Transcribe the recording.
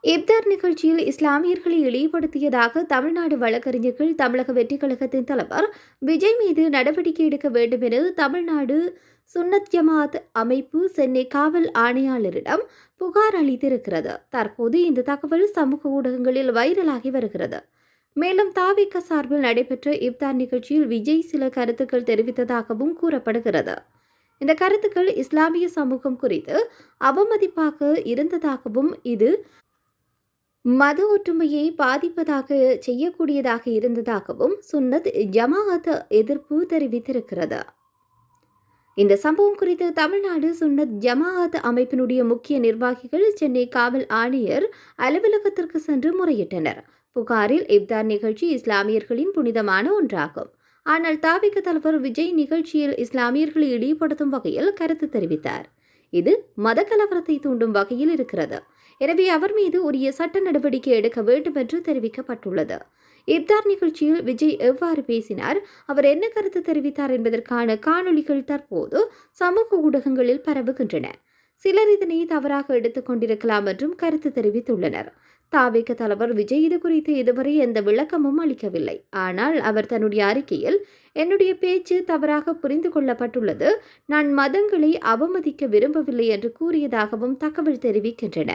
இப்தார் நிகழ்ச்சியில் இஸ்லாமியர்களை இழிவுபடுத்தியதாக தமிழ்நாடு வழக்கறிஞர்கள் தமிழக வெற்றிக் கழகத்தின் தலைவர் விஜய் மீது நடவடிக்கை எடுக்க வேண்டும் என தமிழ்நாடு சுன்னத் ஜமாத் அமைப்பு சென்னை காவல் ஆணையாளரிடம் புகார் அளித்திருக்கிறது. தற்போது இந்த தகவல் சமூக ஊடகங்களில் வைரலாகி வருகிறது. மேலும் தாவிக சார்பில் நடைபெற்ற இப்தார் நிகழ்ச்சியில் விஜய் சில கருத்துக்கள் தெரிவித்ததாகவும் கூறப்படுகிறது. இந்த கருத்துக்கள் இஸ்லாமிய சமூகம் குறித்து அவமதிப்பாக இருந்ததாகவும் இது மத ஒற்றுமையை பாதிப்பதாக செய்யக்கூடியதாக இருந்ததாகவும் சுன்னத் ஜமாஅத் எதிர்ப்பு தெரிவித்திருக்கிறது. இந்த சம்பவம் குறித்து தமிழ்நாடு சுன்னத் ஜமாஅத் அமைப்பினுடைய முக்கிய நிர்வாகிகள் சென்னை காவல் ஆணையர் அலுவலகத்திற்கு சென்று முறையிட்டனர். புகாரில் இப்தார் நிகழ்ச்சி இஸ்லாமியர்களின் புனிதமான ஒன்றாகும். ஆனால் தாவிக தலைவர் விஜய் நிகழ்ச்சியில் இஸ்லாமியர்களை இழிவுபடுத்தும் வகையில் கருத்து தெரிவித்தார். இது மத கலவரத்தை தூண்டும் வகையில் இருக்கிறது. எனவே அவர் மீது உரிய சட்ட நடவடிக்கை எடுக்க வேண்டும் என்று தெரிவிக்கப்பட்டுள்ளது. இப்தார் நிகழ்ச்சியில் விஜய் எவ்வாறு பேசினார், அவர் என்ன கருத்து தெரிவித்தார் என்பதற்கான காணொளிகள் தற்போது சமூக ஊடகங்களில் பரவுகின்றன. சிலர் இதனை தவறாக எடுத்துக் கொண்டிருக்கலாம் என்றும் கருத்து தெரிவித்துள்ளனர். தாவேக தலைவர் விஜய் இது குறித்து இதுவரை எந்த விளக்கமும் அளிக்கவில்லை. ஆனால் அவர் தன்னுடைய அறிக்கையில், என்னுடைய பேச்சு தவறாக புரிந்து கொள்ளப்பட்டுள்ளது, நான் மதங்களை அவமதிக்க விரும்பவில்லை என்று கூறியதாகவும் தகவல் தெரிவிக்கின்றன.